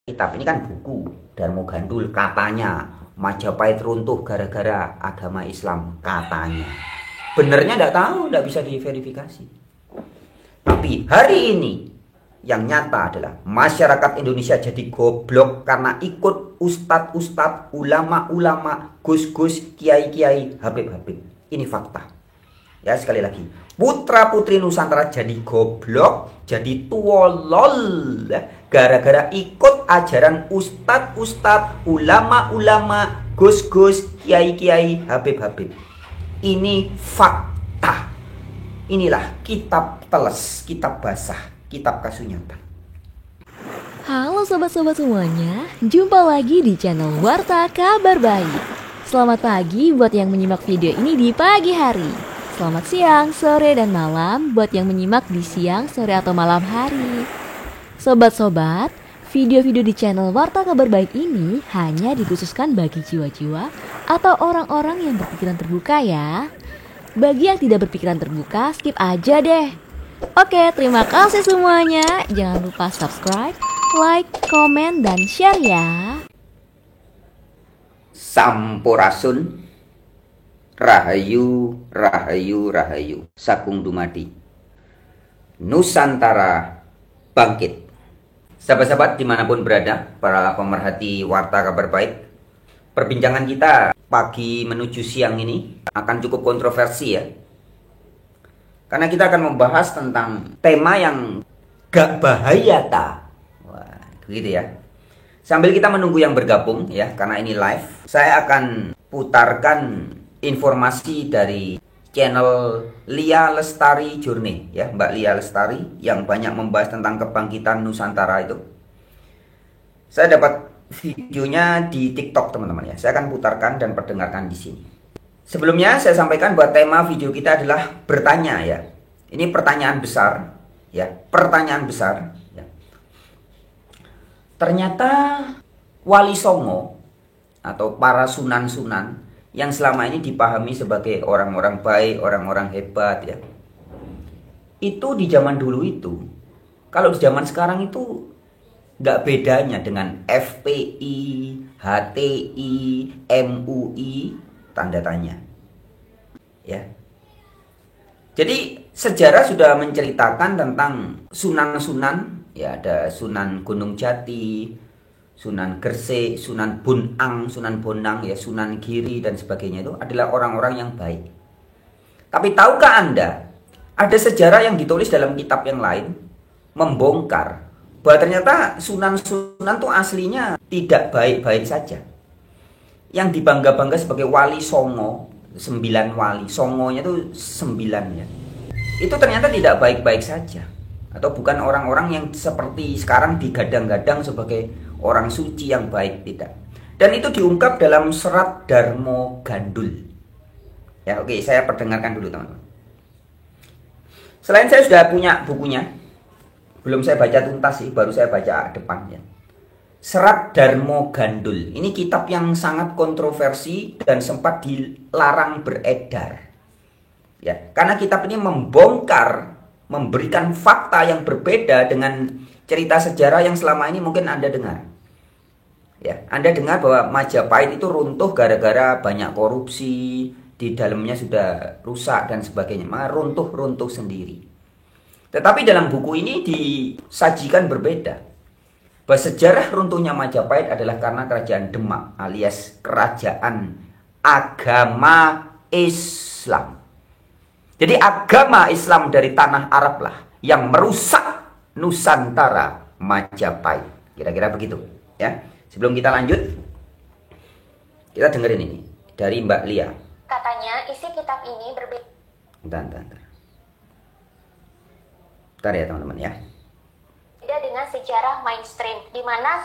Kitab ini kan buku Darmo Gandul, katanya Majapahit runtuh gara-gara agama Islam, katanya. Benernya nggak tahu, nggak bisa diverifikasi. Tapi hari ini yang nyata adalah masyarakat Indonesia jadi goblok karena ikut ustadz-ustadz, ulama-ulama, gus-gus, kiai-kiai, habib-habib. Ini fakta. Ya, sekali lagi, putra putri Nusantara jadi goblok, jadi tuolol, ya, gara-gara ikut ajaran ustadz-ustadz, ulama-ulama, gus-gus, kiai-kiai, habib-habib. Ini fakta. Inilah kitab teles, kitab basah, kitab kasunyatan. Halo sobat-sobat semuanya, jumpa lagi di channel Warta Kabar Baik. Selamat pagi buat yang menyimak video ini di pagi hari. Selamat siang, sore, dan malam buat yang menyimak di siang, sore, atau malam hari. Sobat-sobat, video-video di channel Warta Kabar Baik ini hanya dikhususkan bagi jiwa-jiwa atau orang-orang yang berpikiran terbuka ya. Bagi yang tidak berpikiran terbuka, skip aja deh. Oke, terima kasih semuanya. Jangan lupa subscribe, like, komen, dan share ya. Sampurasun, rahayu, rahayu, rahayu, sakung dumadi. Nusantara bangkit. Sahabat-sahabat dimanapun berada, para pemerhati Warta Kabar Baik, perbincangan kita pagi menuju siang ini akan cukup kontroversi ya. Karena kita akan membahas tentang tema yang gak bahaya ta. Wah, begitu ya. Sambil kita menunggu yang bergabung ya, karena ini live, saya akan putarkan informasi dari channel Lia Lestari Journey ya, Mbak Lia Lestari yang banyak membahas tentang kebangkitan Nusantara itu. Saya dapat videonya di TikTok teman-teman ya. Saya akan putarkan dan perdengarkan di sini. Sebelumnya saya sampaikan bahwa tema video kita adalah bertanya ya. Ini pertanyaan besar ya, pertanyaan besar ya. Ternyata Wali Songo atau para sunan-sunan yang selama ini dipahami sebagai orang-orang baik, orang-orang hebat ya. Itu di zaman dulu itu, kalau di zaman sekarang itu nggak bedanya dengan FPI, HTI, MUI, tanda tanya. Ya. Jadi sejarah sudah menceritakan tentang sunan-sunan, ya ada Sunan Gunung Jati, Sunan Gresik, Sunan Bonang, Sunan Bonang, ya Sunan Giri dan sebagainya itu adalah orang-orang yang baik. Tapi tahukah Anda, ada sejarah yang ditulis dalam kitab yang lain membongkar bahwa ternyata sunan-sunan itu aslinya tidak baik-baik saja. Yang dibangga-bangga sebagai wali Songo, 9 wali, Songonya itu 9 ya. Itu ternyata tidak baik-baik saja. Atau bukan orang-orang yang seperti sekarang digadang-gadang sebagai orang suci yang baik, tidak. Dan itu diungkap dalam serat Darmo Gandul. Ya, oke, saya perdengarkan dulu teman-teman. Selain saya sudah punya bukunya, belum saya baca tuntas sih, baru saya baca depannya. Serat Darmo Gandul. Ini kitab yang sangat kontroversi dan sempat dilarang beredar. Ya, karena kitab ini membongkar, memberikan fakta yang berbeda dengan cerita sejarah yang selama ini mungkin Anda dengar. Ya, Anda dengar bahwa Majapahit itu runtuh gara-gara banyak korupsi, di dalamnya sudah rusak dan sebagainya. Maka runtuh sendiri. Tetapi dalam buku ini disajikan berbeda. Bahwa sejarah runtuhnya Majapahit adalah karena kerajaan Demak alias kerajaan agama Islam. Jadi agama Islam dari tanah Arab lah yang merusak Nusantara Majapahit. Kira-kira begitu ya. Sebelum kita lanjut, kita dengerin ini dari Mbak Lia. Katanya isi kitab ini berbeda. Bentar ya teman-teman ya. Beda dengan sejarah mainstream, di mana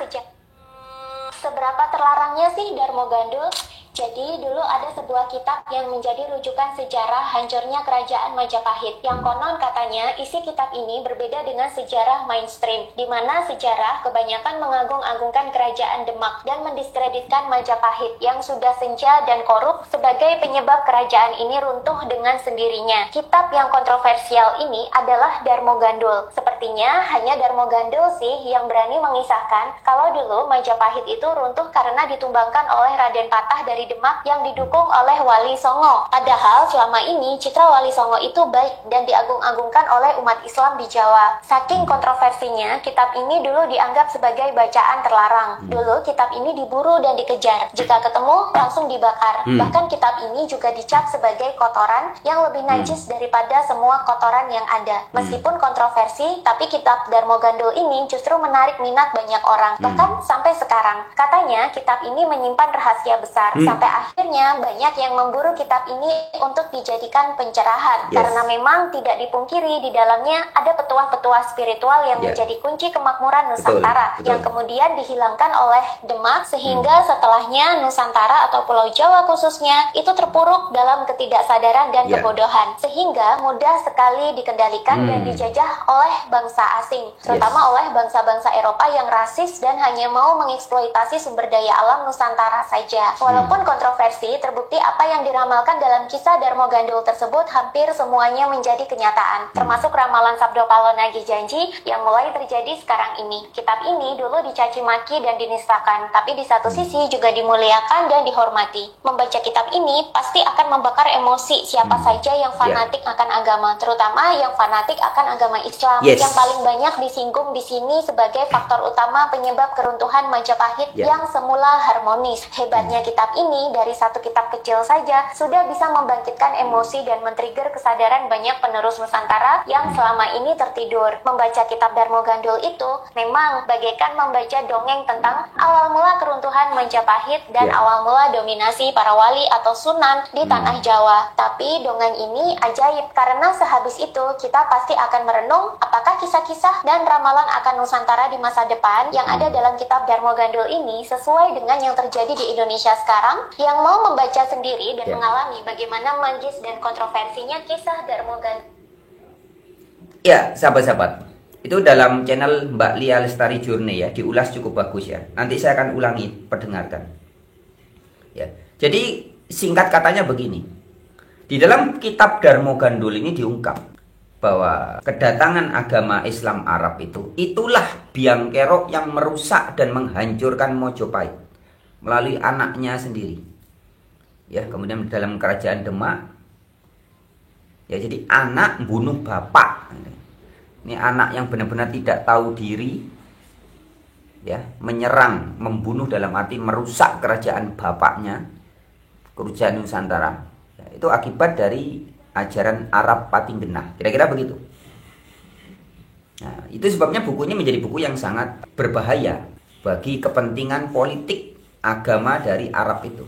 seberapa terlarangnya sih Darmo Gandul? Jadi dulu ada sebuah kitab yang menjadi rujukan sejarah hancurnya kerajaan Majapahit, yang konon katanya isi kitab ini berbeda dengan sejarah mainstream, di mana sejarah kebanyakan mengagung-agungkan kerajaan Demak dan mendiskreditkan Majapahit yang sudah senja dan korup sebagai penyebab kerajaan ini runtuh dengan sendirinya. Kitab yang kontroversial ini adalah Darmo Gandul. Sepertinya hanya Darmo Gandul sih yang berani mengisahkan kalau dulu Majapahit itu runtuh karena ditumbangkan oleh Raden Patah dari Demak yang didukung oleh Wali Songo. Padahal selama ini citra Wali Songo itu baik dan diagung-agungkan oleh umat Islam di Jawa. Saking kontroversinya, kitab ini dulu dianggap sebagai bacaan terlarang. Dulu kitab ini diburu dan dikejar. Jika ketemu, langsung dibakar. Bahkan kitab ini juga dicap sebagai kotoran yang lebih najis daripada semua kotoran yang ada. Meskipun kontroversi, tapi kitab Darmo Gandul ini justru menarik minat banyak orang. Bahkan sampai sekarang, katanya kitab ini menyimpan rahasia besar. Sampai akhirnya banyak yang memburu kitab ini untuk dijadikan pencerahan. Karena memang tidak dipungkiri di dalamnya ada petuah-petuah spiritual yang menjadi kunci kemakmuran Nusantara. Yang kemudian dihilangkan oleh Demak sehingga setelahnya Nusantara atau Pulau Jawa khususnya itu terpuruk dalam ketidaksadaran dan kebodohan. Sehingga mudah sekali dikendalikan dan dijajah oleh bangsa asing. Terutama oleh bangsa-bangsa Eropa yang rasis dan hanya mau mengeksploitasi sumber daya alam Nusantara saja. Walaupun kontroversi, terbukti apa yang diramalkan dalam kisah Darmo Gandul tersebut hampir semuanya menjadi kenyataan, termasuk ramalan Sabdo Palo Nagih Janji yang mulai terjadi sekarang ini. Kitab ini dulu dicaci maki dan dinistakan, tapi di satu sisi juga dimuliakan dan dihormati. Membaca kitab ini pasti akan membakar emosi siapa saja yang fanatik akan agama, terutama yang fanatik akan agama Islam, yang paling banyak disinggung di sini sebagai faktor utama penyebab keruntuhan Majapahit yang semula harmonis. Hebatnya kitab ini dari satu kitab kecil saja sudah bisa membangkitkan emosi dan men-trigger kesadaran banyak penerus Nusantara yang selama ini tertidur. Membaca kitab Darmo Gandul itu memang bagaikan membaca dongeng tentang awal mula keruntuhan Majapahit dan awal mula dominasi para wali atau sunan di tanah Jawa. Tapi dongeng ini ajaib karena sehabis itu kita pasti akan merenung apakah kisah-kisah dan ramalan akan Nusantara di masa depan yang ada dalam kitab Darmo Gandul ini sesuai dengan yang terjadi di Indonesia sekarang. Yang mau membaca sendiri dan mengalami bagaimana magis dan kontroversinya kisah Darmo Gandul. Ya, sahabat-sahabat, itu dalam channel Mbak Lia Lestari Journey ya, diulas cukup bagus ya. Nanti saya akan ulangi, perdengarkan. Ya, jadi singkat katanya begini. Di dalam kitab Darmo Gandul ini diungkap bahwa kedatangan agama Islam Arab itulah biang kerok yang merusak dan menghancurkan Mojopahit melalui anaknya sendiri. Ya, kemudian dalam kerajaan Demak, ya jadi anak bunuh bapak. Ini anak yang benar-benar tidak tahu diri, ya, menyerang, membunuh dalam arti merusak kerajaan bapaknya, kerajaan Nusantara. Ya, itu akibat dari ajaran Arab Pating Genah, kira-kira begitu. Nah, itu sebabnya bukunya menjadi buku yang sangat berbahaya bagi kepentingan politik agama dari Arab itu.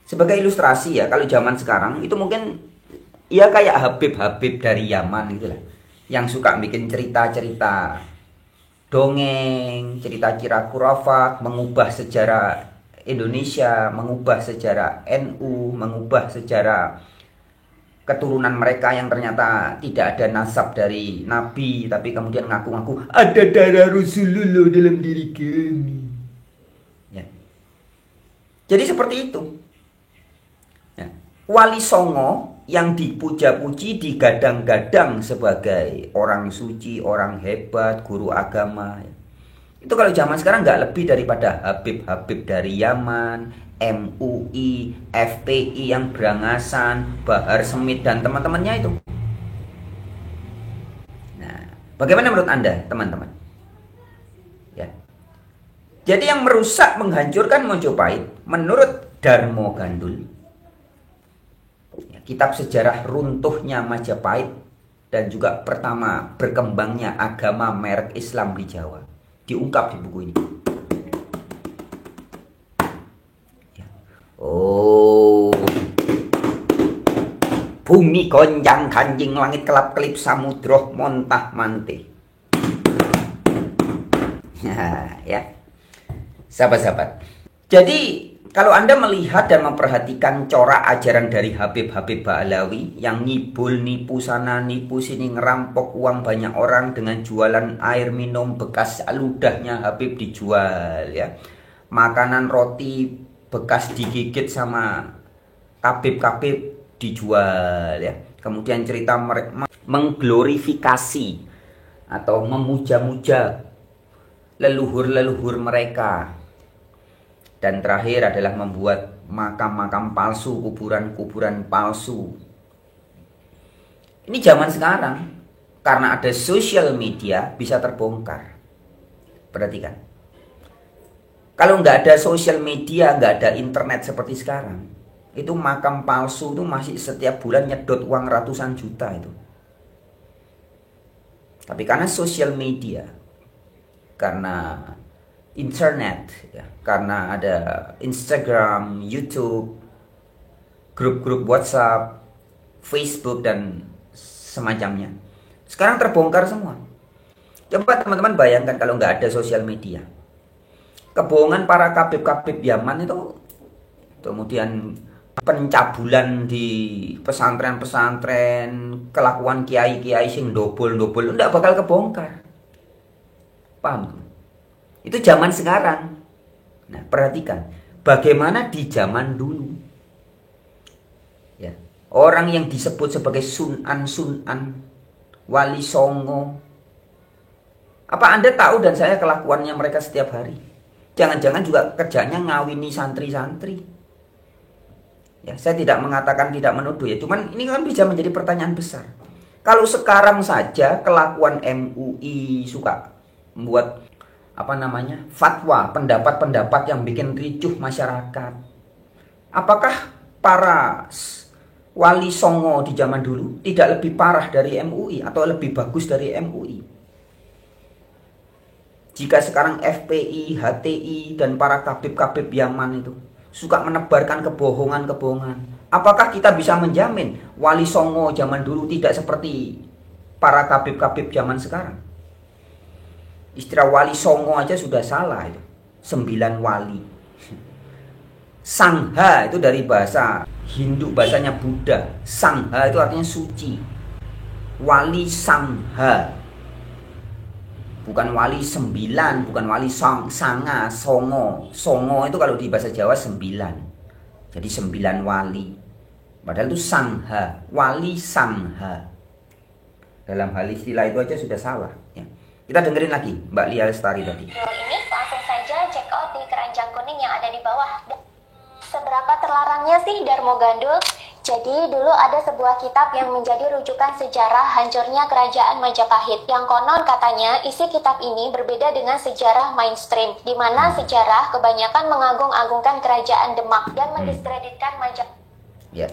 Sebagai ilustrasi ya, kalau zaman sekarang itu mungkin ya kayak Habib-Habib dari Yaman gitu lah, yang suka bikin cerita-cerita dongeng, cerita-cerita khurafat, mengubah sejarah Indonesia, mengubah sejarah NU, mengubah sejarah keturunan mereka yang ternyata tidak ada nasab dari Nabi, tapi kemudian ngaku-ngaku ada darah Rasulullah dalam diri kami. Ya. Jadi seperti itu. Ya. Wali Songo yang dipuja-puji, digadang-gadang sebagai orang suci, orang hebat, guru agama. Itu kalau zaman sekarang nggak lebih daripada Habib-Habib dari Yaman, MUI, FPI yang berangasan, Bahar Smith dan teman-temannya itu. Nah, bagaimana menurut Anda, teman-teman? Ya. Jadi yang merusak, menghancurkan Mojopahit menurut Darmo Gandul, kitab sejarah runtuhnya Majapahit dan juga pertama berkembangnya agama merek Islam di Jawa, diungkap di buku ini. Oh, bumi gonjang ganjing, langit kelap-kelip, samudra montah mantih. Ya, sahabat-sahabat. Jadi Kalau Anda melihat dan memperhatikan corak ajaran dari Habib-Habib Ba'alawi yang ngibul, nipu sana, nipu sini, ngerampok uang banyak orang dengan jualan air minum bekas ludahnya Habib dijual ya. Makanan roti bekas digigit sama Habib-Habib dijual ya. Kemudian cerita mereka mengglorifikasi atau memuja-muja leluhur-leluhur mereka. Dan terakhir adalah membuat makam-makam palsu, kuburan-kuburan palsu. Ini zaman sekarang, karena ada sosial media bisa terbongkar. Perhatikan. Kalau nggak ada sosial media, nggak ada internet seperti sekarang, itu makam palsu itu masih setiap bulan nyedot uang ratusan juta itu. Tapi karena sosial media, karena internet ya, karena ada Instagram, YouTube, grup-grup WhatsApp, Facebook dan semacamnya. Sekarang terbongkar semua. Coba teman-teman bayangkan kalau nggak ada sosial media. Kebohongan para kabib-kabib Yaman itu, kemudian pencabulan di pesantren-pesantren, kelakuan kiai-kiai sing dobol-dobol, nggak bakal kebongkar. Paham? Itu zaman sekarang. Nah, perhatikan bagaimana di zaman dulu. Ya, orang yang disebut sebagai sunan-sunan, wali songo. Apa Anda tahu dan saya kelakuannya mereka setiap hari? Jangan-jangan juga kerjanya ngawini santri-santri. Ya, saya tidak mengatakan tidak menuduh ya, cuman ini kan bisa menjadi pertanyaan besar. Kalau sekarang saja kelakuan MUI suka membuat fatwa, pendapat-pendapat yang bikin ricuh masyarakat. Apakah para wali songo di zaman dulu tidak lebih parah dari MUI atau lebih bagus dari MUI? Jika sekarang FPI, HTI, dan para kabib-kabib Yaman itu suka menebarkan kebohongan-kebohongan, apakah kita bisa menjamin wali songo zaman dulu tidak seperti para kabib-kabib zaman sekarang? Istilah wali songo aja sudah salah itu. 9 wali. Sangha itu dari bahasa Hindu, bahasanya Buddha. Sangha itu artinya suci. Wali Sangha. Bukan wali 9, bukan wali sanga, songo. Songo itu kalau di bahasa Jawa 9. Jadi 9 wali. Padahal itu Sangha, wali Sangha. Dalam hal istilah itu aja sudah salah ya. Kita dengerin lagi Mbak Lia Lestari tadi. Ini langsung saja check out di keranjang kuning yang ada di bawah. Seberapa terlarangnya sih Darmo Gandul? Jadi dulu ada sebuah kitab yang menjadi rujukan sejarah hancurnya kerajaan Majapahit. Yang konon katanya isi kitab ini berbeda dengan sejarah mainstream, di mana sejarah kebanyakan mengagung-agungkan kerajaan Demak dan mendiskreditkan Majapahit. Ya.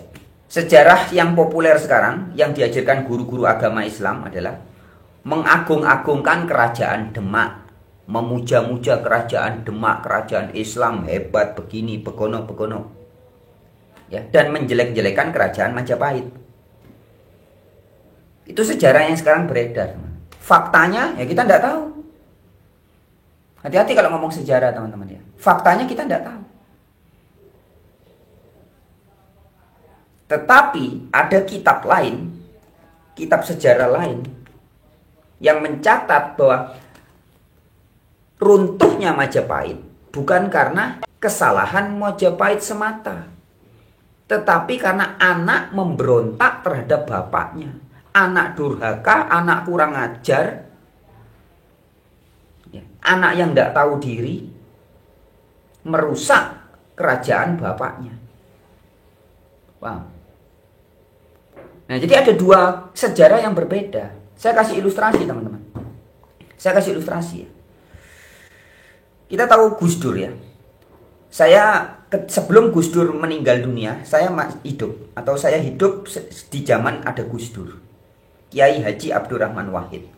Sejarah yang populer sekarang yang diajarkan guru-guru agama Islam adalah mengagung-agungkan kerajaan Demak, memuja-muja kerajaan Demak, kerajaan Islam hebat begini, begono. Ya, dan menjelek-jelekan kerajaan Majapahit. Itu sejarah yang sekarang beredar. Faktanya ya kita tidak tahu. Hati-hati kalau ngomong sejarah teman-teman ya. Faktanya kita tidak tahu. Tetapi ada kitab lain, kitab sejarah lain yang mencatat bahwa runtuhnya Majapahit bukan karena kesalahan Majapahit semata, tetapi karena anak memberontak terhadap bapaknya. Anak durhaka, anak kurang ajar, anak yang tidak tahu diri, merusak kerajaan bapaknya. Wow. Nah, jadi ada 2 sejarah yang berbeda. Saya kasih ilustrasi teman-teman. Saya kasih ilustrasi ya. Kita tahu Gus Dur ya. Sebelum Gus Dur meninggal dunia, saya hidup atau saya hidup di zaman ada Gus Dur. Kiai Haji Abdurrahman Wahid.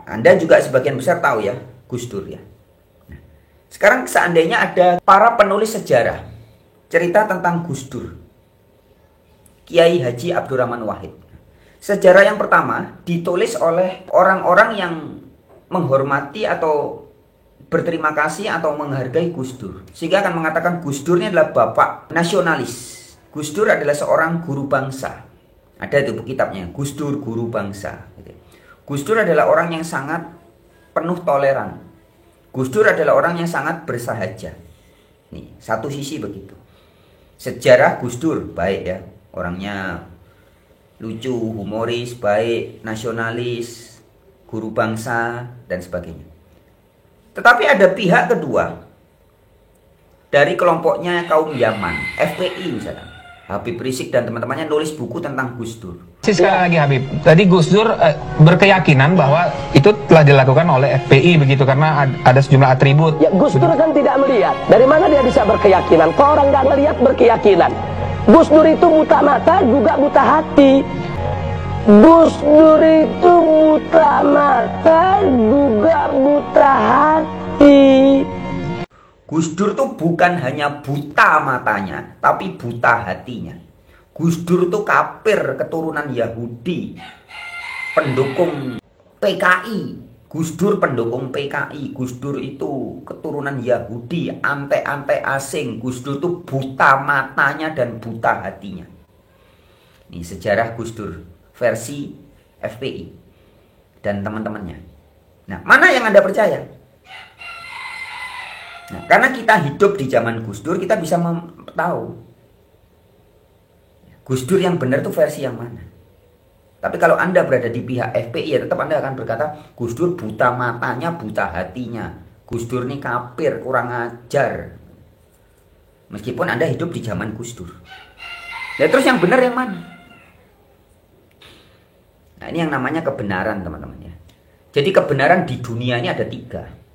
Anda juga sebagian besar tahu ya Gus Dur ya. Nah, sekarang seandainya ada para penulis sejarah cerita tentang Gus Dur, Kiai Haji Abdurrahman Wahid. Sejarah yang pertama ditulis oleh orang-orang yang menghormati atau berterima kasih atau menghargai Gus Dur. Sehingga akan mengatakan Gus Dur ini adalah bapak nasionalis. Gus Dur adalah seorang guru bangsa. Ada itu kitabnya, Gus Dur Guru Bangsa. Gus Dur adalah orang yang sangat penuh toleran. Gus Dur adalah orang yang sangat bersahaja. Nih, satu sisi begitu. Sejarah Gus Dur baik ya, orangnya lucu, humoris, baik, nasionalis, guru bangsa dan sebagainya. Tetapi ada pihak kedua dari kelompoknya kaum Yaman, FPI misalnya. Habib Rizik dan teman-temannya nulis buku tentang Gus Dur. Sekali lagi Habib, tadi Gus Dur berkeyakinan bahwa itu telah dilakukan oleh FPI begitu karena ada sejumlah atribut. Ya, Gus Dur kan tidak melihat. Dari mana dia bisa berkeyakinan? Kalau orang nggak melihat berkeyakinan. Gus Dur itu buta mata juga buta hati. Gus Dur itu buta mata juga buta hati. Gus Dur tuh bukan hanya buta matanya, tapi buta hatinya. Gus Dur tuh kafir keturunan Yahudi, pendukung PKI. Gus Dur pendukung PKI. Gus Dur itu keturunan Yahudi, antek-antek asing. Gus Dur tuh buta matanya dan buta hatinya. Ini sejarah Gus Dur versi FPI dan teman-temannya. Nah, mana yang Anda percaya? Nah, karena kita hidup di zaman Gus Dur, kita bisa tahu Gus Dur yang benar itu versi yang mana. Tapi kalau Anda berada di pihak FPI, ya tetap Anda akan berkata Gus Dur buta matanya, buta hatinya. Gus Dur ini kafir, kurang ajar. Meskipun Anda hidup di zaman Gus Dur. Nah, terus yang benar yang mana? Nah, ini yang namanya kebenaran, teman-teman ya. Jadi kebenaran di dunia ini ada 3.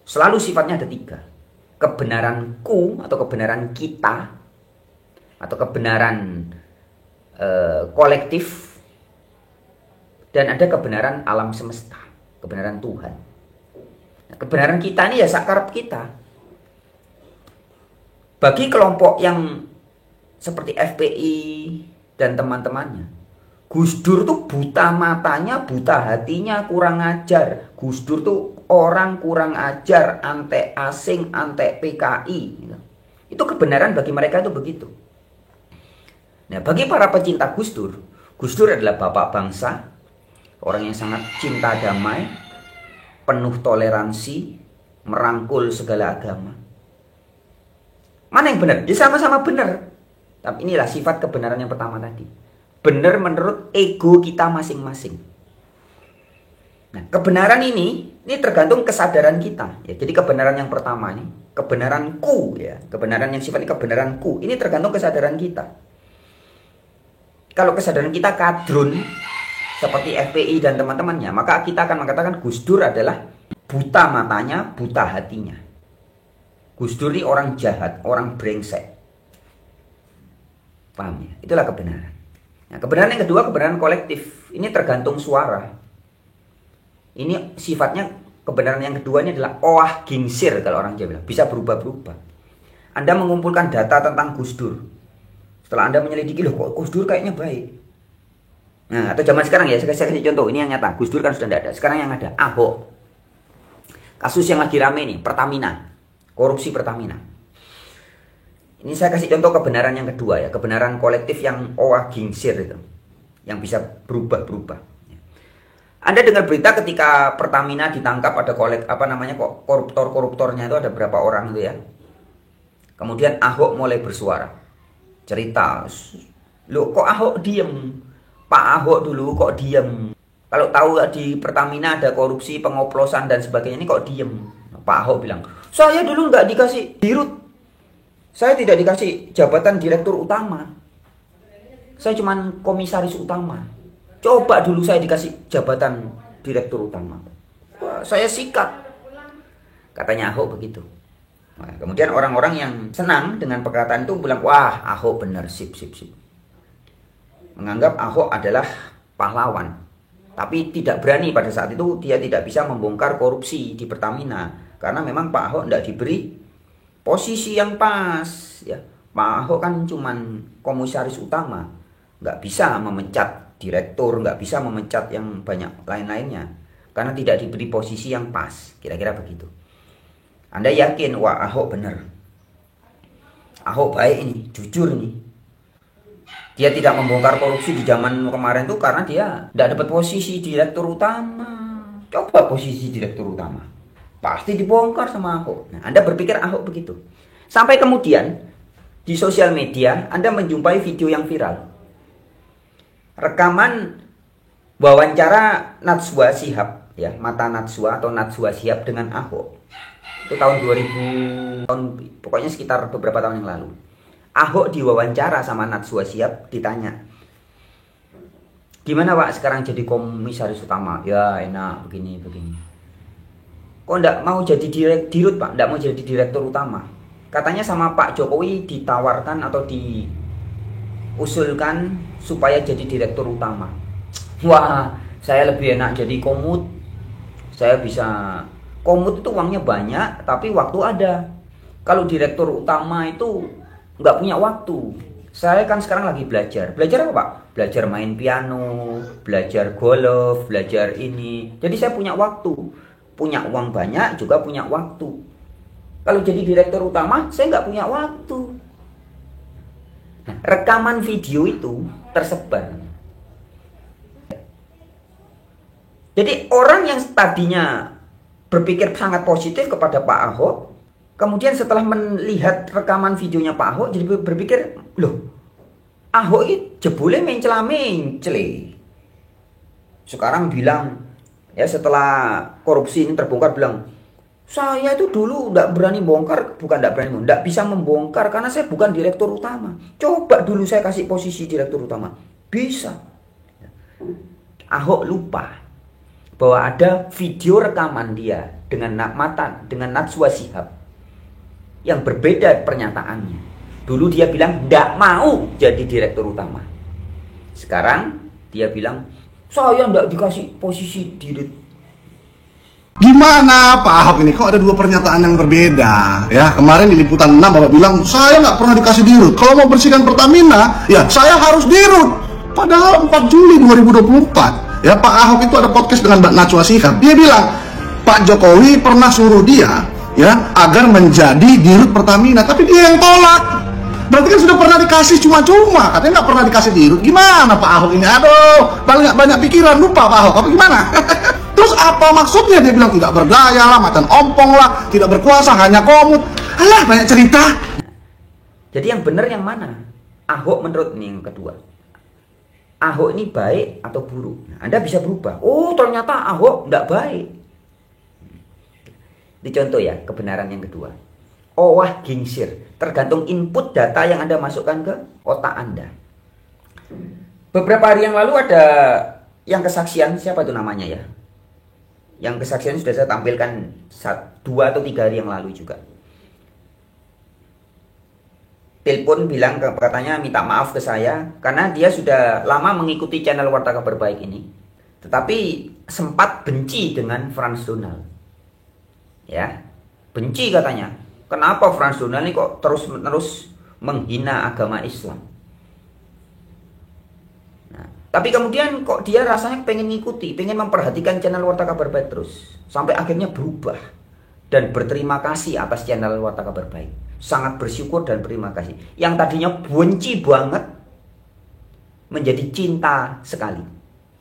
Selalu sifatnya ada 3. Kebenaranku atau kebenaran kita, atau kebenaran kolektif, dan ada kebenaran alam semesta, kebenaran Tuhan. Nah, kebenaran kita ini ya sakarep kita. Bagi kelompok yang seperti FPI dan teman-temannya, Gus Dur tuh buta matanya, buta hatinya, kurang ajar. Gus Dur tuh orang kurang ajar, antek asing, antek PKI. Itu kebenaran bagi mereka itu begitu. Nah, bagi para pecinta Gus Dur adalah bapak bangsa, orang yang sangat cinta damai, penuh toleransi, merangkul segala agama. Mana yang benar? Ya sama-sama benar. Tapi inilah sifat kebenaran yang pertama tadi. Benar menurut ego kita masing-masing. Nah, kebenaran ini tergantung kesadaran kita. Ya, jadi kebenaran yang pertama ini, kebenaranku ya, kebenaran yang sifatnya kebenaranku, ini tergantung kesadaran kita. Kalau kesadaran kita kadrun seperti FPI dan teman-temannya, maka kita akan mengatakan Gus Dur adalah buta matanya, buta hatinya. Gus Dur ini orang jahat, orang brengsek. Paham ya? Itulah kebenaran. Nah, kebenaran yang kedua, kebenaran kolektif. Ini tergantung suara. Ini sifatnya, kebenaran yang kedua ini adalah oah gingsir kalau orang Jawa bilang. Bisa berubah-berubah. Anda mengumpulkan data tentang Gus Dur. Setelah Anda menyelidiki, loh kok Gus Dur kayaknya baik. Nah, atau zaman sekarang ya, saya kasih contoh. Ini yang nyata. Gus Dur kan sudah tidak ada. Sekarang yang ada Ahok. Kasus yang lagi rame nih, Pertamina. Korupsi Pertamina. Ini saya kasih contoh kebenaran yang kedua ya, kebenaran kolektif yang oah gingsir itu, yang bisa berubah-berubah. Anda dengar berita ketika Pertamina ditangkap ada koruptornya itu ada berapa orang itu ya. Kemudian Ahok mulai bersuara, cerita, loh kok Ahok diem? Pak Ahok dulu kok diem? Kalau tahu di Pertamina ada korupsi, pengoplosan dan sebagainya, ini kok diem? Pak Ahok bilang, saya dulu nggak dikasih dirut. Saya tidak dikasih jabatan direktur utama. Saya cuma komisaris utama. Coba dulu saya dikasih jabatan direktur utama. Wah, saya sikat. Katanya Ahok begitu. Nah, kemudian orang-orang yang senang dengan perkataan itu bilang, wah Ahok benar, sip. Menganggap Ahok adalah pahlawan. Tapi tidak berani pada saat itu, dia tidak bisa membongkar korupsi di Pertamina. Karena memang Pak Ahok tidak diberi posisi yang pas ya. Pak Ahok kan cuman komisaris utama, nggak bisa memecat direktur, nggak bisa memecat yang banyak lain-lainnya karena tidak diberi posisi yang pas, kira-kira begitu. Anda yakin, wah Ahok benar. Ahok baik ini, jujur nih. Dia tidak membongkar korupsi di zaman kemarin tuh karena dia tidak dapat posisi direktur utama. Coba posisi direktur utama, pasti dibongkar sama Ahok. Nah, Anda berpikir Ahok begitu. Sampai kemudian di sosial media Anda menjumpai video yang viral. Rekaman wawancara Najwa Shihab, ya, Mata Najwa atau Najwa Shihab dengan Ahok. Itu tahun 2000, pokoknya sekitar beberapa tahun yang lalu. Ahok diwawancara sama Najwa Shihab, ditanya, gimana Pak sekarang jadi komisaris utama? Ya enak, begini. Kok enggak mau jadi dirut Pak? Enggak mau jadi direktur utama? Katanya sama Pak Jokowi ditawarkan atau diusulkan supaya jadi direktur utama. Wah, saya lebih enak jadi komut. Saya bisa, komut itu uangnya banyak, tapi waktu ada. Kalau direktur utama itu nggak punya waktu. Saya kan sekarang lagi belajar. Belajar apa Pak? Belajar main piano, belajar golf, belajar ini. Jadi saya punya waktu. Punya uang banyak, juga punya waktu. Kalau jadi direktur utama, saya nggak punya waktu. Nah, rekaman video itu tersebar. Jadi orang yang tadinya berpikir sangat positif kepada Pak Ahok, kemudian setelah melihat rekaman videonya Pak Ahok, jadi berpikir, loh, Ahok itu jebule mencela-mencele. Sekarang bilang, ya setelah korupsi ini terbongkar, bilang, saya itu dulu tidak berani bongkar, tidak bisa membongkar karena saya bukan direktur utama. Coba dulu saya kasih posisi direktur utama, bisa. Ahok lupa bahwa ada video rekaman dia dengan Najwa Shihab yang berbeda pernyataannya. Dulu dia bilang tidak mau jadi direktur utama. Sekarang dia bilang saya tidak dikasih posisi dirut. Gimana Pak Ahok ini kok ada dua pernyataan yang berbeda ya? Kemarin di liputan 6 Bapak bilang saya nggak pernah dikasih dirut. Kalau mau bersihkan Pertamina ya saya harus dirut. Padahal 4 Juli 2024 ya Pak Ahok itu ada podcast dengan Mbak Najwa Shihab. Dia bilang Pak Jokowi pernah suruh dia ya agar menjadi dirut Pertamina, tapi dia yang tolak. Berarti kan sudah pernah dikasih cuma-cuma, katanya nggak pernah dikasih dirut. Gimana Pak Ahok ini? Aduh, banyak pikiran, lupa Pak Ahok. Apa gimana? Terus apa maksudnya dia bilang tidak berdaya lah, macan ompong lah, tidak berkuasa, hanya komut. Alah, banyak cerita. Jadi yang benar yang mana? Ahok menurut ini yang kedua. Ahok ini baik atau buruk? Nah, Anda bisa berubah. Oh, ternyata Ahok tidak baik. Ini contoh ya, kebenaran yang kedua. Owah gingsir, tergantung input data yang Anda masukkan ke otak Anda. Beberapa hari yang lalu ada yang kesaksian, siapa itu namanya ya? Yang kesaksian sudah saya tampilkan 2 atau 3 hari yang lalu juga. Telepon bilang, katanya minta maaf ke saya karena dia sudah lama mengikuti channel Warta Kabar Baik ini, tetapi sempat benci dengan Frans Donald. Ya, benci katanya. Kenapa Frans Donald ini kok terus-menerus menghina agama Islam? Nah, tapi kemudian kok dia rasanya pengen ngikuti, pengen memperhatikan channel Warta Kabar Baik terus, sampai akhirnya berubah dan berterima kasih atas channel Warta Kabar Baik. Sangat bersyukur dan berterima kasih. Yang tadinya benci banget menjadi cinta sekali,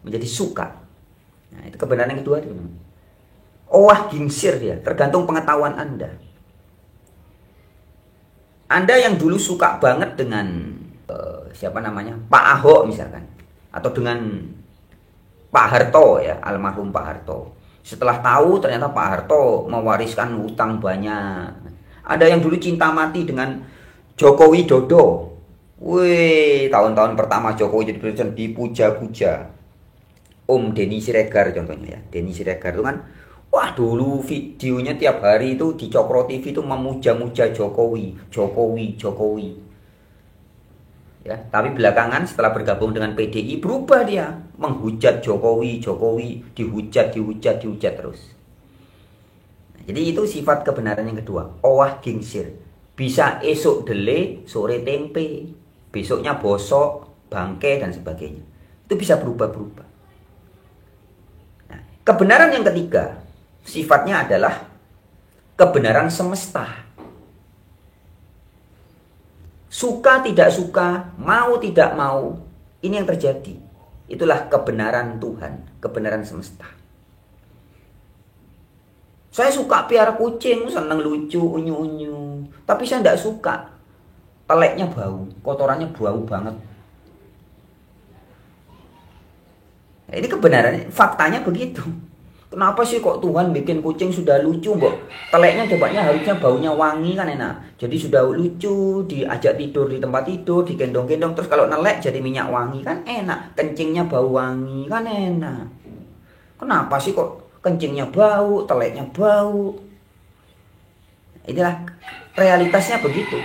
menjadi suka. Nah, itu kebenaran yang kedua. Owah gingsir dia, tergantung pengetahuan Anda. Anda yang dulu suka banget dengan siapa namanya, Pak Ahok misalkan, atau dengan Pak Harto ya, almarhum Pak Harto. Setelah tahu ternyata Pak Harto mewariskan hutang banyak. Ada yang dulu cinta mati dengan Joko Widodo. Wih, tahun-tahun pertama Jokowi jadi presiden dipuja-puja. Om Denny Siregar contohnya ya. Denny Siregar itu kan, wah dulu videonya tiap hari itu di Cokro TV itu memuja-muja Jokowi. Ya, tapi belakangan setelah bergabung dengan PDI berubah dia, menghujat Jokowi, dihujat terus. Jadi itu sifat kebenaran yang kedua. Owah gingsir, bisa esok dele, sore tempe, besoknya bosok, bangke dan sebagainya. Itu bisa berubah-berubah. Nah, kebenaran yang ketiga sifatnya adalah kebenaran semesta. Suka tidak suka, mau tidak mau, ini yang terjadi. Itulah kebenaran Tuhan, kebenaran semesta. Saya suka piara kucing, seneng lucu, unyu-unyu. Tapi saya tidak suka. Teleknya bau, kotorannya bau banget. Nah, ini kebenarannya, faktanya begitu. Kenapa sih kok Tuhan bikin kucing sudah lucu, Mbok? Teleknya coba harusnya baunya wangi kan enak. Jadi sudah lucu, diajak tidur di tempat tidur, digendong-gendong. Terus kalau nelek jadi minyak wangi kan enak. Kencingnya bau wangi kan enak. Kenapa sih kok kencingnya bau, teleknya bau? Inilah realitasnya begitu.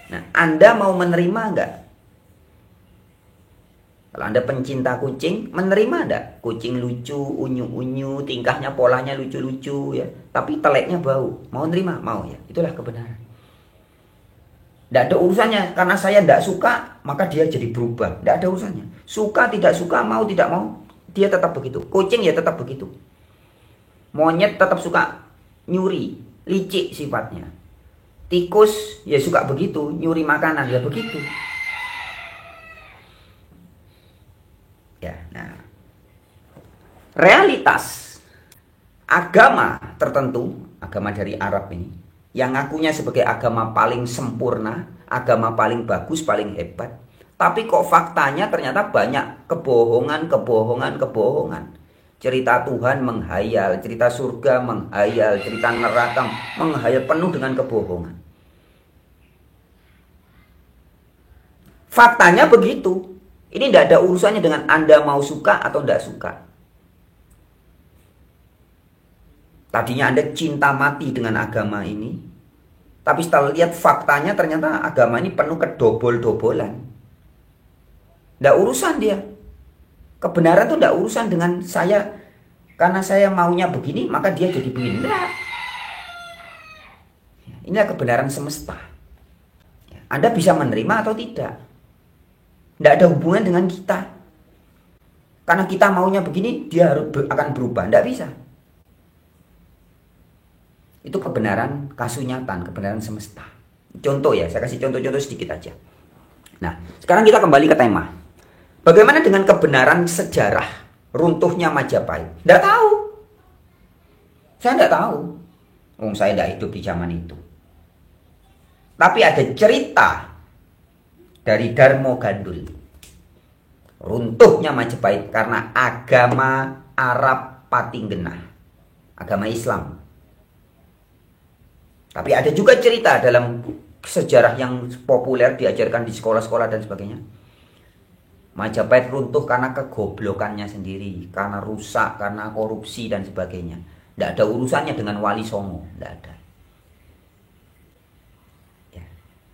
Nah, Anda mau menerima enggak? Kalau Anda pencinta kucing, menerima enggak? Kucing lucu, unyu-unyu, tingkahnya, polanya lucu-lucu ya. Tapi teleknya bau. Mau nerima? Mau ya. Itulah kebenaran. Tidak ada urusannya. Karena saya tidak suka, maka dia jadi berubah. Tidak ada urusannya. Suka, tidak suka, mau, tidak mau, dia tetap begitu. Kucing ya tetap begitu. Monyet tetap suka nyuri, licik sifatnya. Tikus ya suka begitu, nyuri makanan ya begitu. Ya, nah, realitas agama tertentu, agama dari Arab ini, yang ngakunya sebagai agama paling sempurna, agama paling bagus, paling hebat, tapi kok faktanya ternyata banyak kebohongan. Cerita Tuhan menghayal, cerita surga menghayal, cerita neraka menghayal, penuh dengan kebohongan. Faktanya begitu. Ini tidak ada urusannya dengan Anda mau suka atau tidak suka. Tadinya Anda cinta mati dengan agama ini, tapi setelah lihat faktanya ternyata agama ini penuh kedobol-dobolan. Tidak urusan dia. Kebenaran itu tidak urusan dengan saya. Karena saya maunya begini, maka dia jadi begini. Tidak. Inilah kebenaran semesta. Anda bisa menerima atau tidak. Tidak ada hubungan dengan kita. Karena kita maunya begini, dia akan berubah. Tidak bisa. Itu kebenaran kasunyatan, kebenaran semesta. Contoh ya, saya kasih contoh-contoh sedikit aja. Nah, sekarang kita kembali ke tema. Bagaimana dengan kebenaran sejarah runtuhnya Majapahit? Tidak tahu. Saya tidak tahu. Saya tidak hidup di zaman itu. Tapi ada cerita dari Darmo Gandul. Runtuhnya Majapahit karena agama Arab Patinggenah. Agama Islam. Tapi ada juga cerita dalam sejarah yang populer diajarkan di sekolah-sekolah dan sebagainya. Majapahit runtuh karena kegoblokannya sendiri, karena rusak, karena korupsi dan sebagainya. Tidak ada urusannya dengan Wali Songo, tidak ada. Ya.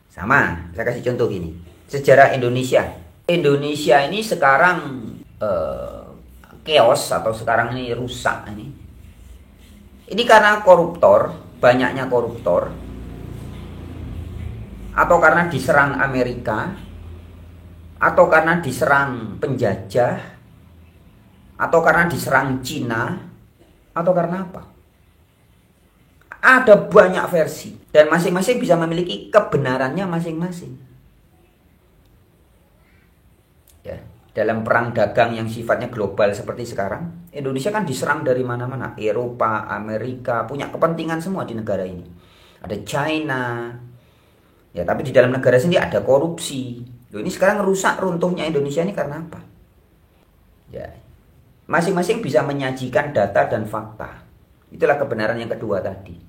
Sama, saya kasih contoh gini. Sejarah Indonesia. Indonesia ini sekarang chaos atau sekarang ini rusak ini. Ini karena koruptor, banyaknya koruptor. Atau karena diserang Amerika, atau karena diserang penjajah, atau karena diserang Cina, atau karena apa? Ada banyak versi dan masing-masing bisa memiliki kebenarannya masing-masing. Ya, dalam perang dagang yang sifatnya global seperti sekarang, Indonesia kan diserang dari mana-mana. Eropa, Amerika punya kepentingan semua di negara ini. Ada China. Ya, tapi di dalam negara sendiri ada korupsi. Ini sekarang rusak runtuhnya Indonesia ini karena apa? Ya, masing-masing bisa menyajikan data dan fakta. Itulah kebenaran yang kedua tadi.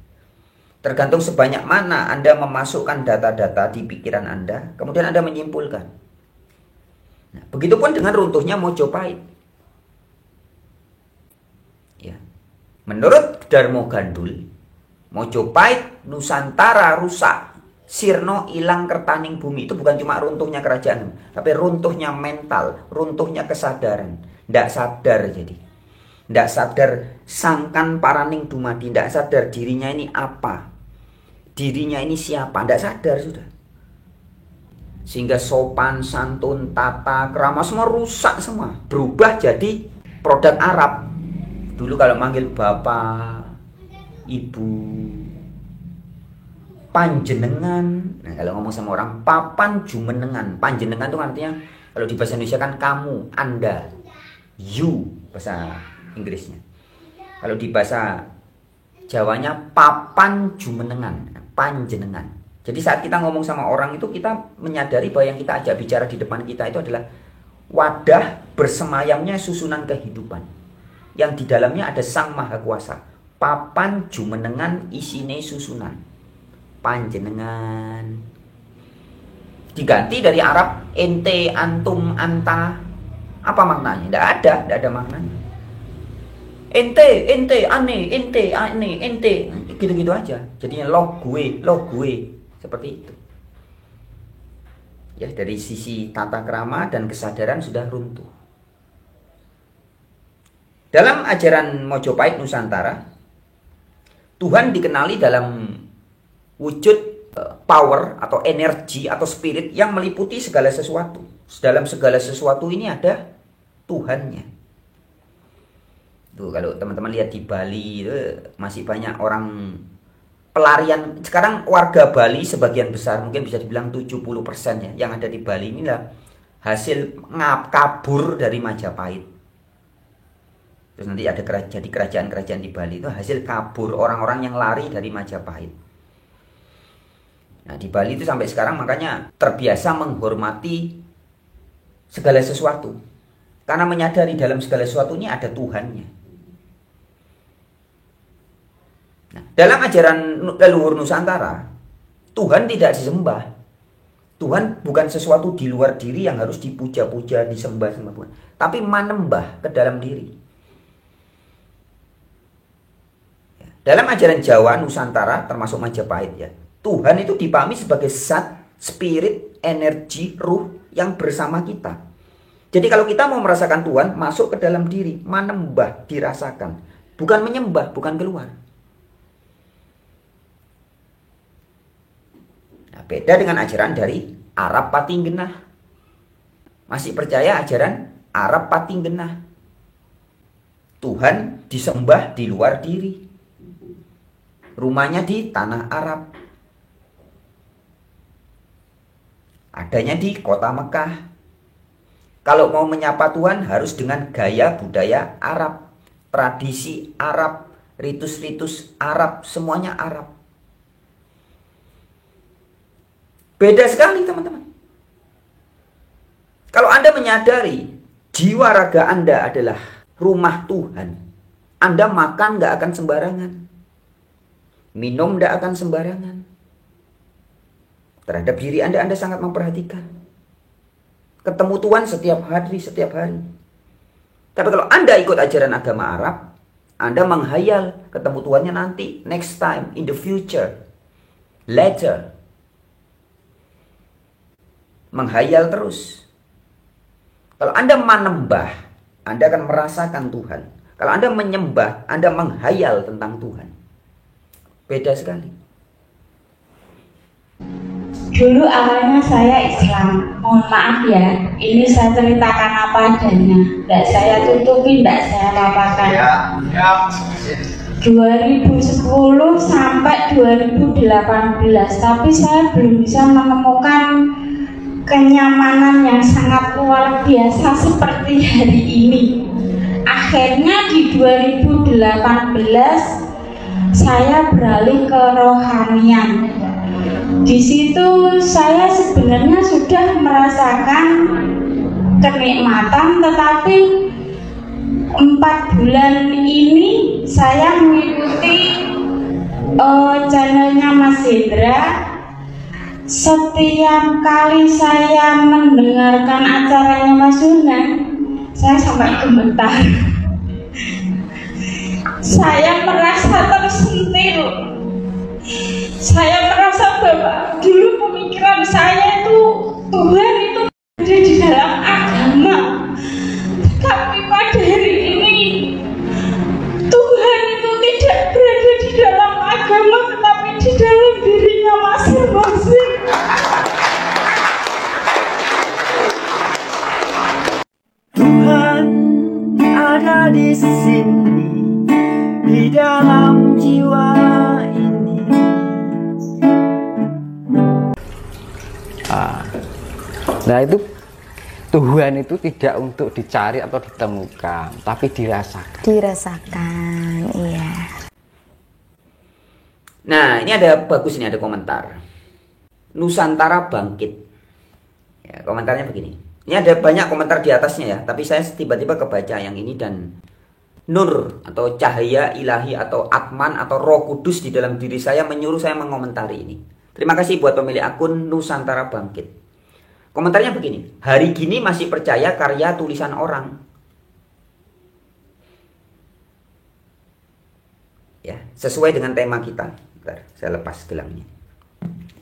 Tergantung sebanyak mana Anda memasukkan data-data di pikiran Anda, kemudian Anda menyimpulkan. Nah, begitupun dengan runtuhnya Mojopahit. Ya. Menurut Darmo Gandul, Mojopahit, Nusantara rusak. Sirno hilang kertaning bumi. Itu bukan cuma runtuhnya kerajaan, tapi runtuhnya mental, runtuhnya kesadaran. Tidak sadar jadi. Tidak sadar sangkan paraning dumadi. Tidak sadar dirinya ini apa. Dirinya ini siapa. Tidak sadar sudah. Sehingga sopan, santun, tata, krama semua rusak semua. Berubah jadi produk Arab. Dulu kalau manggil bapak, ibu, panjenengan. Nah, kalau ngomong sama orang, papan jumenengan. Panjenengan itu artinya kalau di bahasa Indonesia kan kamu, Anda, you bahasa Inggrisnya. Kalau di bahasa Jawanya papan jumenengan, panjenengan. Jadi saat kita ngomong sama orang itu kita menyadari bahwa yang kita ajak bicara di depan kita itu adalah wadah bersemayamnya susunan kehidupan yang di dalamnya ada Sang Maha Kuasa. Papan jumenengan isine susunan panjenengan. Diganti dari Arab ente, antum, anta. Apa maknanya? Tidak ada maknanya. Ente, ane, ente, gitu-gitu aja. Jadinya lo gue, seperti itu. Ya, dari sisi tata krama dan kesadaran sudah runtuh. Dalam ajaran Mojopahit Nusantara, Tuhan dikenali dalam wujud power atau energi atau spirit yang meliputi segala sesuatu. Dalam segala sesuatu ini ada Tuhannya. Tuh, kalau teman-teman lihat di Bali itu masih banyak orang pelarian. Sekarang warga Bali sebagian besar, mungkin bisa dibilang 70% ya, yang ada di Bali inilah hasil kabur dari Majapahit. Terus nanti ada jadi kerajaan-kerajaan di Bali itu hasil kabur orang-orang yang lari dari Majapahit. Nah, di Bali itu sampai sekarang makanya terbiasa menghormati segala sesuatu. Karena menyadari dalam segala sesuatu ini ada Tuhannya. Nah, dalam ajaran leluhur Nusantara, Tuhan tidak disembah. Tuhan bukan sesuatu di luar diri yang harus dipuja-puja, disembah-sembah, bukan. Tapi manembah ke dalam diri. Dalam ajaran Jawa Nusantara, termasuk Majapahit ya, Tuhan itu dipahami sebagai zat, spirit, energi, ruh yang bersama kita. Jadi kalau kita mau merasakan Tuhan, masuk ke dalam diri, manembah, dirasakan. Bukan menyembah, bukan keluar. Nah, beda dengan ajaran dari Arab Patinggenah. Masih percaya ajaran Arab Patinggenah. Tuhan disembah di luar diri. Rumahnya di tanah Arab. Adanya di kota Mekah. Kalau mau menyapa Tuhan harus dengan gaya budaya Arab, tradisi Arab, ritus-ritus Arab, semuanya Arab. Beda sekali teman-teman. Kalau Anda menyadari jiwa raga Anda adalah rumah Tuhan, Anda makan nggak akan sembarangan, minum nggak akan sembarangan. Terhadap diri Anda sangat memperhatikan. Ketemu Tuhan setiap hari. Tapi kalau Anda ikut ajaran agama Arab, Anda menghayal ketemu Tuhannya nanti, next time, in the future, later. Menghayal terus. Kalau Anda manembah, Anda akan merasakan Tuhan. Kalau Anda menyembah, Anda menghayal tentang Tuhan. Beda sekali. Dulu awalnya saya Islam, mohon maaf ya, ini saya ceritakan apa adanya, tidak saya tutupi, tidak saya paparkan. 2010 sampai 2018, tapi saya belum bisa menemukan kenyamanan yang sangat luar biasa seperti hari ini. Akhirnya di 2018 saya beralih ke rohanian. Di situ saya sebenarnya sudah merasakan kenikmatan, tetapi 4 bulan ini saya mengikuti channelnya Mas Hendra. Setiap kali saya mendengarkan acaranya Mas Sunan, saya sampai gemetar. Saya merasa tersentil. Saya merasa bahwa dulu pemikiran saya itu Tuhan itu ada di dalam agama, tapi pada hari ini Tuhan itu tidak berada di dalam agama, tetapi di dalam dirinya masing-masing. Tuhan ada di sini, di dalam jiwa ini. Nah itu Tuhan itu tidak untuk dicari atau ditemukan, tapi dirasakan. Dirasakan, iya. Nah, ini ada bagus, ini ada komentar. Nusantara bangkit. Ya, komentarnya begini. Ini ada banyak komentar di atasnya ya, tapi saya tiba-tiba kebaca yang ini dan nur atau cahaya ilahi atau Atman atau Roh Kudus di dalam diri saya menyuruh saya mengomentari ini. Terima kasih buat pemilik akun Nusantara Bangkit. Komentarnya begini, hari gini masih percaya karya tulisan orang. Ya, sesuai dengan tema kita. Bentar, saya lepas gelangnya.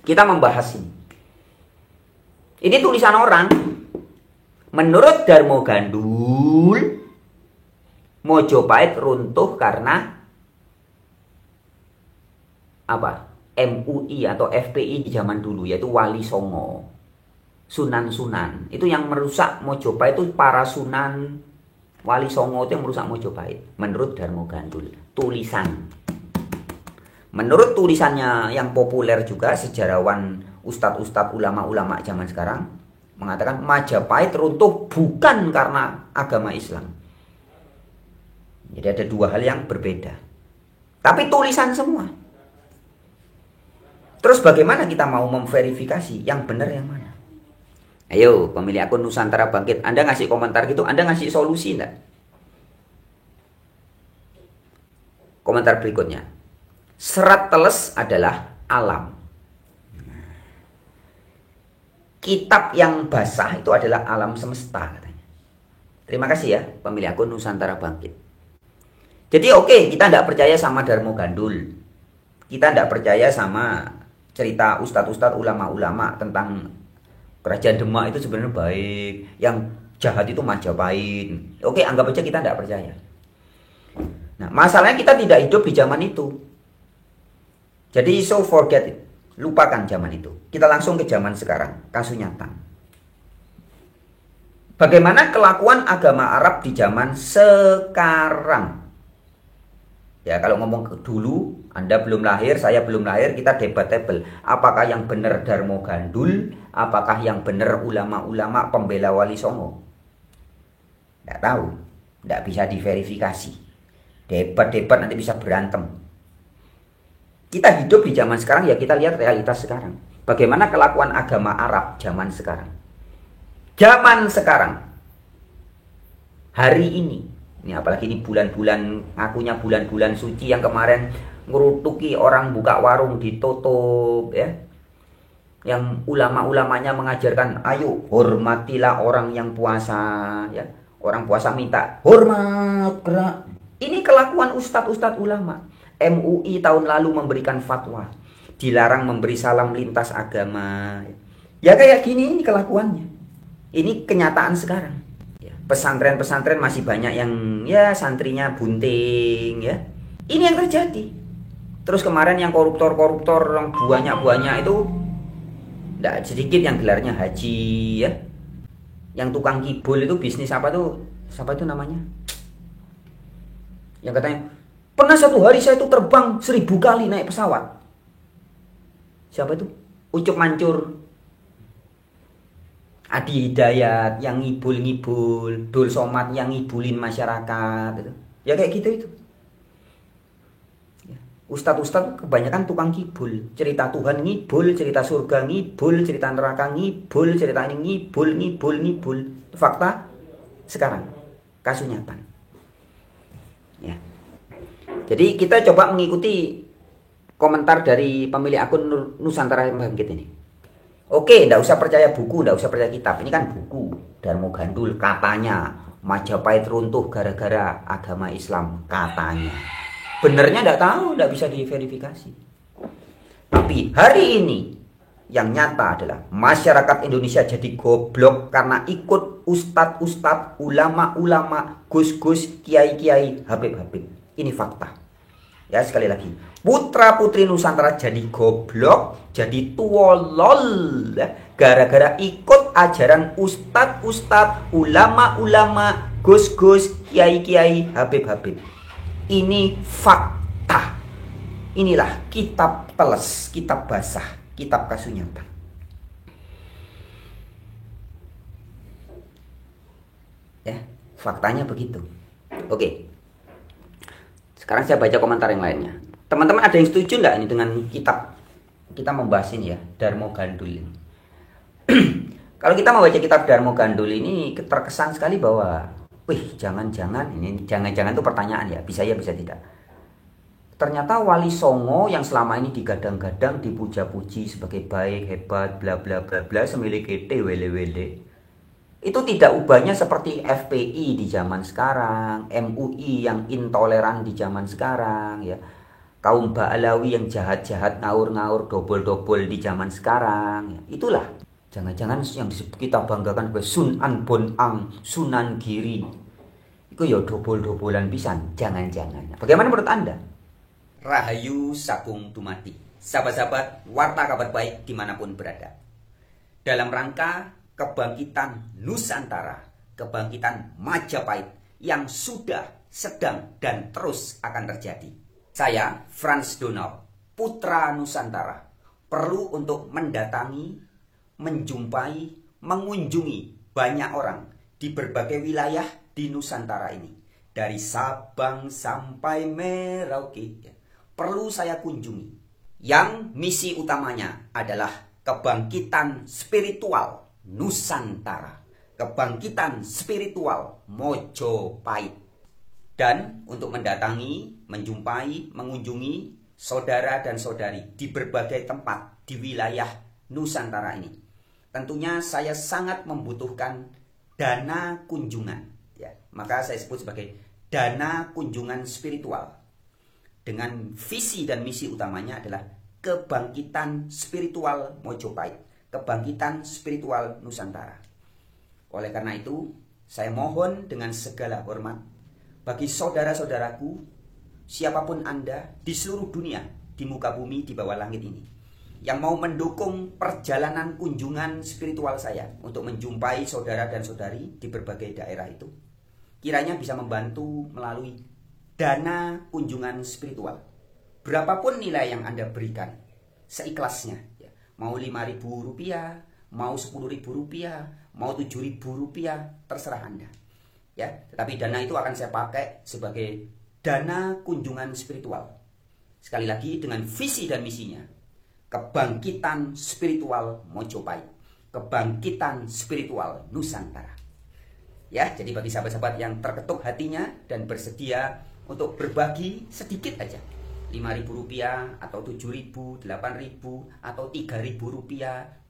Kita membahas ini. Ini tulisan orang. Menurut Darmo Gandul, Mojopahit runtuh karena apa? MUI atau FPI di zaman dulu, yaitu Wali Songo. Sunan-sunan. Itu yang merusak Mojopahit itu para sunan. Wali Songo itu yang merusak Mojopahit. Menurut Darmo Gandul. Tulisan. Menurut tulisannya yang populer juga, sejarawan ustadz-ustadz ulama-ulama zaman sekarang mengatakan Majapahit runtuh bukan karena agama Islam. Jadi ada dua hal yang berbeda. Tapi tulisan semua. Terus bagaimana kita mau memverifikasi yang benar yang mana? Ayo pemilik akun Nusantara Bangkit, Anda ngasih komentar gitu, Anda ngasih solusi enggak? Komentar berikutnya. Serat teles adalah alam. Kitab yang basah itu adalah alam semesta katanya. Terima kasih ya pemilik akun Nusantara Bangkit. Jadi oke, kita tidak percaya sama Darmo Gandul. Kita tidak percaya sama cerita ustadz-ustadz ulama-ulama tentang kerajaan Demak itu sebenarnya baik. Yang jahat itu Majapahit. Oke, anggap aja kita tidak percaya. Nah, masalahnya kita tidak hidup di zaman itu. Jadi so forget it. Lupakan zaman itu. Kita langsung ke zaman sekarang. Kasunyatan. Bagaimana kelakuan agama Arab di zaman sekarang? Ya, kalau ngomong ke dulu, Anda belum lahir, saya belum lahir, kita debatable. Apakah yang benar Darmo Gandul? Apakah yang benar ulama-ulama pembela Wali Songo? Tidak tahu. Tidak bisa diverifikasi. Debat-debat nanti bisa berantem. Kita hidup di zaman sekarang, ya kita lihat realitas sekarang. Bagaimana kelakuan agama Arab zaman sekarang. Zaman sekarang. Hari ini apalagi ini bulan-bulan, ngakunya bulan-bulan suci yang kemarin ngerutuki orang buka warung ditutup ya. Yang ulama-ulamanya mengajarkan, ayo hormatilah orang yang puasa ya. Orang puasa minta hormat, gerak. Ini kelakuan ustadz-ustadz ulama. MUI tahun lalu memberikan fatwa, dilarang memberi salam lintas agama. Ya kayak gini ini kelakuannya. Ini kenyataan sekarang. Pesantren-pesantren masih banyak yang ya santrinya bunting ya. Ini yang terjadi. Terus kemarin yang koruptor-koruptor yang banyak-banyak itu tidak sedikit yang gelarnya haji ya. Yang tukang kibul itu bisnis apa tuh? Siapa itu namanya? Yang katanya pernah satu hari saya itu terbang 1000 kali naik pesawat. Siapa itu? Ucup Mancur. Adi Hidayat yang ngibul-ngibul, Dul Somad yang ngibulin masyarakat gitu. Ya kayak gitu itu. Ustadz-ustadz kebanyakan tukang ngibul. Cerita Tuhan ngibul, cerita surga ngibul, cerita neraka ngibul, cerita ini ngibul. Itu fakta sekarang. Kasunyatan. Ya. Jadi kita coba mengikuti komentar dari pemilik akun Nusantara Bangkit ini. Oke, tidak usah percaya buku, tidak usah percaya kitab. Ini kan buku. Darmo Gandul katanya Majapahit runtuh gara-gara agama Islam. Katanya. Benernya tidak tahu, tidak bisa diverifikasi. Tapi hari ini yang nyata adalah masyarakat Indonesia jadi goblok karena ikut ustadz-ustadz, ulama-ulama, gus-gus, kiai-kiai, habib-habib. Ini fakta. Ya sekali lagi, putra putri Nusantara jadi goblok, jadi tuolol ya, gara-gara ikut ajaran ustadz-ustadz, ulama-ulama, gus-gus, kiai-kiai, habib-habib. Ini fakta. Inilah kitab teles, kitab basah, kitab kasunyatan. Faktanya begitu. Oke. Sekarang saya baca komentar yang lainnya. Teman-teman ada yang setuju nggak ini dengan kitab? Kita membahas ini ya, Darmo Gandul ini. Kalau kita membaca kitab Darmo Gandul ini terkesan sekali bahwa, wih, jangan-jangan itu pertanyaan ya, bisa tidak. Ternyata Wali Songo yang selama ini digadang-gadang, dipuja-puji sebagai baik, hebat, bla bla bla bla, semilik kete, wele-wele, itu tidak ubahnya seperti FPI di zaman sekarang, MUI yang intoleran di zaman sekarang, ya, kaum Ba'alawi yang jahat-jahat, ngawur-ngawur, dobol-dobol di zaman sekarang, ya. Itulah, jangan-jangan yang kita banggakan sebagai Sunan Bonang, Sunan Giri, itu ya dobol-dobolan pisan, jangan-jangan. Bagaimana menurut Anda? Rahayu Sakung Dumati, sahabat-sahabat Warta Kabar Baik dimanapun berada. Dalam rangka kebangkitan Nusantara, kebangkitan Majapahit yang sudah, sedang, dan terus akan terjadi. Saya, Frans Donald, putra Nusantara, perlu untuk mendatangi, menjumpai, mengunjungi banyak orang di berbagai wilayah di Nusantara ini. Dari Sabang sampai Merauke, perlu saya kunjungi. Yang misi utamanya adalah kebangkitan spiritual Nusantara, kebangkitan spiritual Mojopahit. Dan untuk mendatangi, menjumpai, mengunjungi saudara dan saudari di berbagai tempat di wilayah Nusantara ini, tentunya saya sangat membutuhkan dana kunjungan, ya. Maka saya sebut sebagai dana kunjungan spiritual. Dengan visi dan misi utamanya adalah kebangkitan spiritual Mojopahit, kebangkitan spiritual Nusantara. Oleh karena itu, saya mohon dengan segala hormat bagi saudara-saudaraku, siapapun Anda di seluruh dunia, di muka bumi, di bawah langit ini, yang mau mendukung perjalanan kunjungan spiritual saya untuk menjumpai saudara dan saudari di berbagai daerah itu, kiranya bisa membantu melalui dana kunjungan spiritual. Berapapun nilai yang Anda berikan, seikhlasnya, ya. Mau Rp5.000, mau Rp10.000, mau Rp7.000, terserah Anda, ya. Tetapi dana itu akan saya pakai sebagai dana kunjungan spiritual. Sekali lagi dengan visi dan misinya, kebangkitan spiritual Mojopahit, kebangkitan spiritual Nusantara. Ya, jadi bagi sahabat-sahabat yang terketuk hatinya dan bersedia untuk berbagi sedikit aja, Rp5.000 atau Rp7.000, Rp8.000 atau Rp3.000,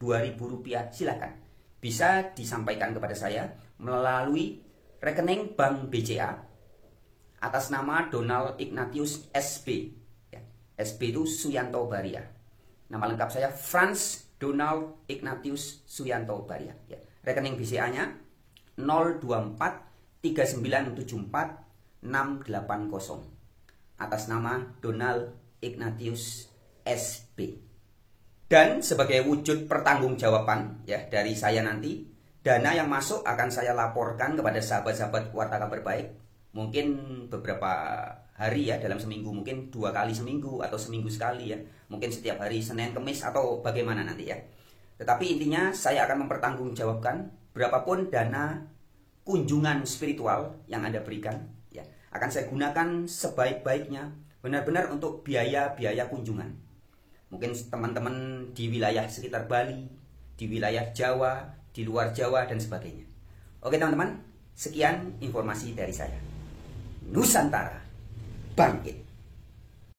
Rp2.000, silakan. Bisa disampaikan kepada saya melalui rekening Bank BCA atas nama Donald Ignatius SB. Ya, SB itu Suyanto Baria. Nama lengkap saya Frans Donald Ignatius Suyanto Baria. Ya, rekening BCA-nya 024 3974 680 atas nama Donald Ignatius SB. Dan sebagai wujud pertanggungjawaban, ya, dari saya nanti, dana yang masuk akan saya laporkan kepada sahabat-sahabat Warta Kabar Baik. Mungkin beberapa hari, ya, dalam seminggu, mungkin 2 kali seminggu atau seminggu sekali, ya. Mungkin setiap hari Senin, Kamis, atau bagaimana nanti, ya. Tetapi intinya saya akan mempertanggungjawabkan berapapun dana kunjungan spiritual yang Anda berikan, ya, akan saya gunakan sebaik-baiknya, benar-benar untuk biaya-biaya kunjungan. Mungkin teman-teman di wilayah sekitar Bali, di wilayah Jawa, di luar Jawa, dan sebagainya. Oke teman-teman, sekian informasi dari saya. Nusantara bangkit.